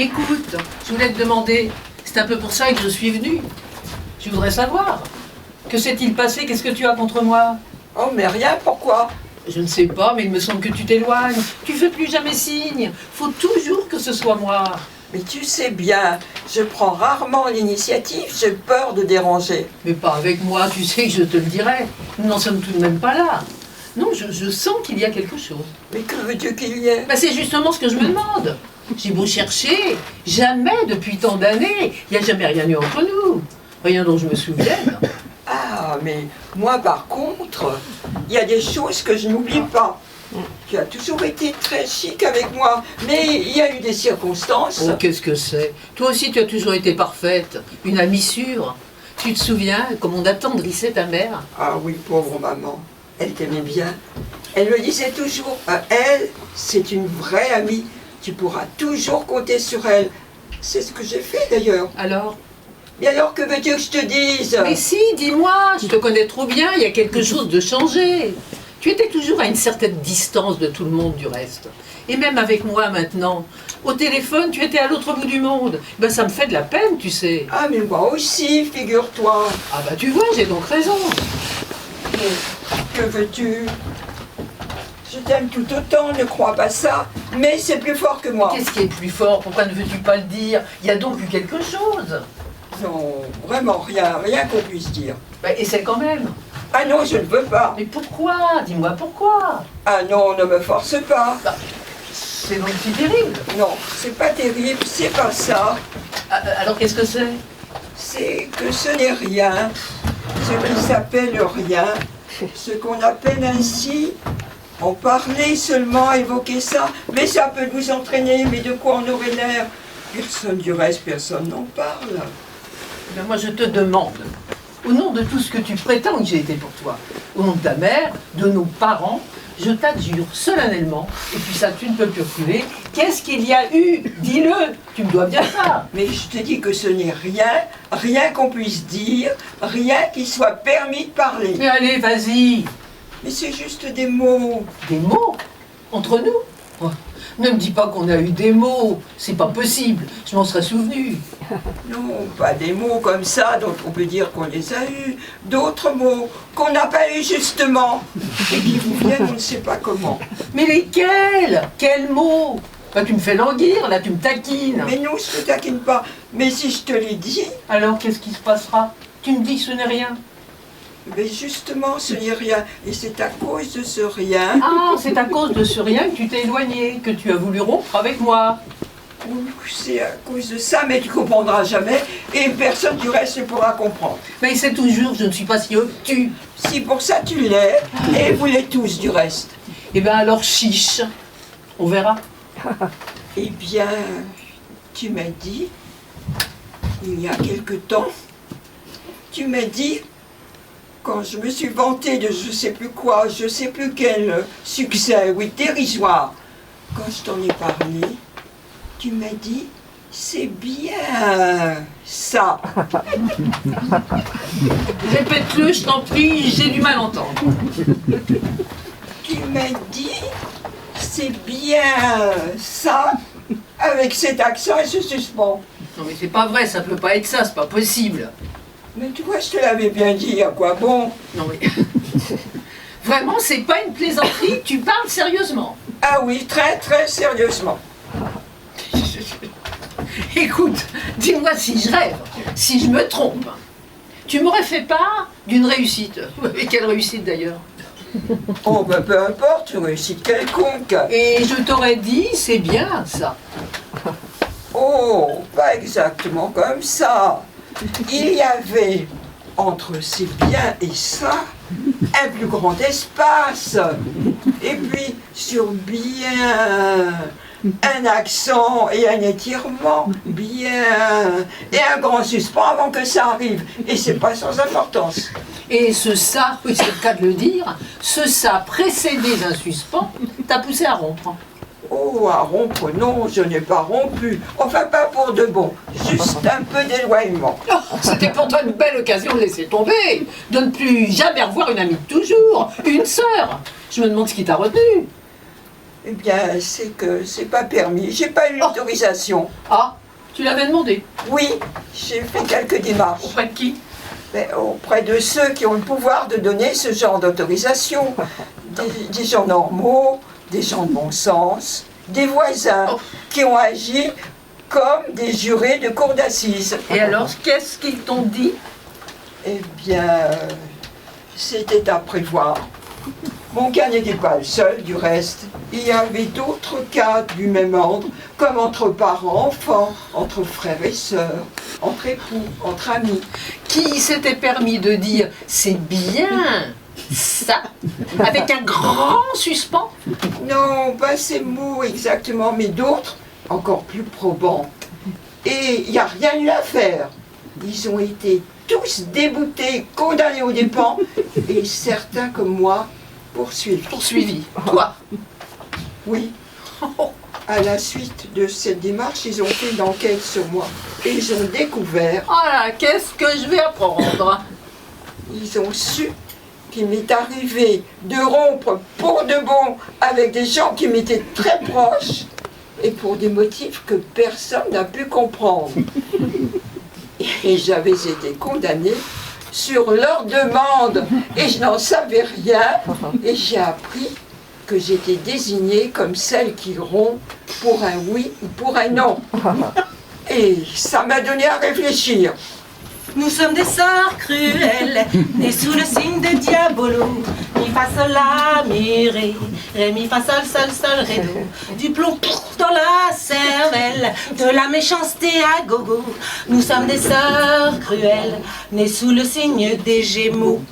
Écoute, je voulais te demander, c'est un peu pour ça que je suis venue. Je voudrais savoir, que s'est-il passé? Qu'est-ce que tu as contre moi? Oh, mais rien, pourquoi? Je ne sais pas, mais il me semble que tu t'éloignes. Tu fais plus jamais signe. Faut toujours que ce soit moi. Mais tu sais bien, je prends rarement l'initiative, j'ai peur de déranger. Mais pas avec moi, tu sais que je te le dirai. Nous n'en sommes tout de même pas là. Non, je sens qu'il y a quelque chose. Mais que veux-tu qu'il y ait? Bah, c'est justement ce que je me demande. J'ai beau chercher, jamais depuis tant d'années, il n'y a jamais rien eu entre nous. Rien dont je me souvienne. Ah, mais moi par contre, il y a des choses que je n'oublie pas. Tu as toujours été très chic avec moi, mais il y a eu des circonstances. Oh, qu'est-ce que c'est? Toi aussi, tu as toujours été parfaite, une amie sûre. Tu te souviens comme on attendrissait ta mère? Ah oui, pauvre maman, elle t'aimait bien. Elle me disait toujours, elle, c'est une vraie amie, tu pourras toujours compter sur elle. C'est ce que j'ai fait d'ailleurs. Alors? Mais alors que veux-tu que je te dise? Mais si, dis-moi, je te connais trop bien, il y a quelque chose de changé. Tu étais toujours à une certaine distance de tout le monde du reste. Et même avec moi maintenant. Au téléphone, tu étais à l'autre bout du monde. Ben ça me fait de la peine, tu sais. Ah mais moi aussi, figure-toi. Ah bah tu vois, j'ai donc raison. Mais que veux-tu? Je t'aime tout autant, ne crois pas ça, mais c'est plus fort que moi. Qu'est-ce qui est plus fort? Pourquoi ne veux-tu pas le dire? Il y a donc eu quelque chose. Non, vraiment rien, rien qu'on puisse dire. Ben, essaie quand même. Ah non, je ne veux pas. Mais pourquoi? Dis-moi pourquoi. Ah non, ne me force pas. Bah, c'est donc si terrible. Non, c'est pas terrible, c'est pas ça. Ah, alors qu'est-ce que c'est? C'est que ce n'est rien, ce qui s'appelle rien, ce qu'on appelle ainsi. En parler seulement, évoquer ça, mais ça peut nous entraîner, mais de quoi on aurait l'air? Personne du reste, personne n'en parle. Ben, moi je te demande, au nom de tout ce que tu prétends que j'ai été pour toi, au nom de ta mère, de nos parents, je t'adjure solennellement, et puis ça tu ne peux plus reculer, qu'est-ce qu'il y a eu? Dis-le, tu me dois bien ça. Mais je te dis que ce n'est rien, rien qu'on puisse dire, rien qui soit permis de parler. Mais allez, vas-y. Mais c'est juste des mots. Des mots? Entre nous? Oh, ne me dis pas qu'on a eu des mots, c'est pas possible, je m'en serais souvenu. Non, pas des mots comme ça dont on peut dire qu'on les a eus, d'autres mots qu'on n'a pas eus justement, et qui vous viennent on ne sait pas comment. Mais lesquels? Quels mots? Bah, tu me fais languir, là tu me taquines. Mais non, je ne te taquine pas, mais si je te l'ai dit, Alors qu'est-ce qui se passera? Tu me dis que ce n'est rien. mais justement ce n'est rien, et c'est à cause de ce rien. Ah, c'est à cause de ce rien que tu t'es éloigné, que tu as voulu rompre avec moi. C'est à cause de ça, mais tu comprendras jamais, et personne du reste ne pourra comprendre. Mais c'est toujours, je ne suis pas si obtus. Si pour ça tu l'es, et vous l'êtes tous du reste. Eh bien alors chiche, on verra. Eh bien, tu m'as dit, il y a quelque temps, tu m'as dit, quand je me suis vantée de je sais plus quoi, je sais plus quel succès, oui, dérisoire, quand je t'en ai parlé, tu m'as dit, c'est bien ça. Répète-le, je t'en prie, j'ai du mal à entendre. Tu m'as dit, c'est bien ça, avec cet accent et ce suspens. Non mais c'est pas vrai, ça peut pas être ça, c'est pas possible. Mais tu vois, je te l'avais bien dit, à quoi bon? Non mais... Vraiment, c'est pas une plaisanterie, tu parles sérieusement. Ah oui, très très sérieusement. Écoute, dis-moi si je rêve, si je me trompe. Tu m'aurais fait part d'une réussite. Et quelle réussite d'ailleurs? Oh, ben peu importe, une réussite quelconque. Et je t'aurais dit, c'est bien ça. Oh, pas exactement comme ça. Il y avait, entre c'est bien et ça, un plus grand espace. Et puis, sur bien, un accent et un étirement, bien, et un grand suspens avant que ça arrive. Et c'est pas sans importance. Et ce ça, oui c'est le cas de le dire, ce ça précédé d'un suspens t'a poussé à rompre. Oh, à rompre, non, je n'ai pas rompu. Enfin, pas pour de bon. Juste un peu d'éloignement. Oh, c'était pour toi une belle occasion de laisser tomber, de ne plus jamais revoir une amie de toujours, une sœur. Je me demande ce qui t'a retenu. Eh bien, c'est que c'est pas permis. J'ai pas eu l'autorisation. Ah, tu l'avais demandé. Oui, j'ai fait quelques démarches. Auprès de qui? Mais auprès de ceux qui ont le pouvoir de donner ce genre d'autorisation. Des gens normaux, des gens de bon sens, des voisins qui ont agi comme des jurés de cour d'assises. Et alors, qu'est-ce qu'ils t'ont dit? Eh bien, c'était à prévoir. Mon cas n'était pas le seul, du reste. Il y avait d'autres cas du même ordre, comme entre parents, enfants, entre frères et sœurs, entre époux, entre amis. Qui s'était permis de dire « c'est bien ça » avec un grand suspens? Non, pas ces mots exactement, mais d'autres, encore plus probants. Et il n'y a rien eu à faire. Ils ont été tous déboutés, condamnés aux dépens, et certains comme moi, poursuivis. Poursuivi. Toi? Oui. À la suite de cette démarche, ils ont fait une enquête sur moi. Et ils ont découvert... Oh là, qu'est-ce que je vais apprendre? Ils ont su qu'il m'est arrivé de rompre pour de bon avec des gens qui m'étaient très proches et pour des motifs que personne n'a pu comprendre. Et j'avais été condamnée sur leur demande et je n'en savais rien et j'ai appris que j'étais désignée comme celle qui rompt pour un oui ou pour un non. Et ça m'a donné à réfléchir. Nous sommes des sœurs cruelles, nées sous le signe de Diabolo. Mi fa sol la mi ré mi fa sol sol sol ré do. Du plomb dans la cervelle, de la méchanceté à gogo. Nous sommes des sœurs cruelles, nées sous le signe des Gémeaux.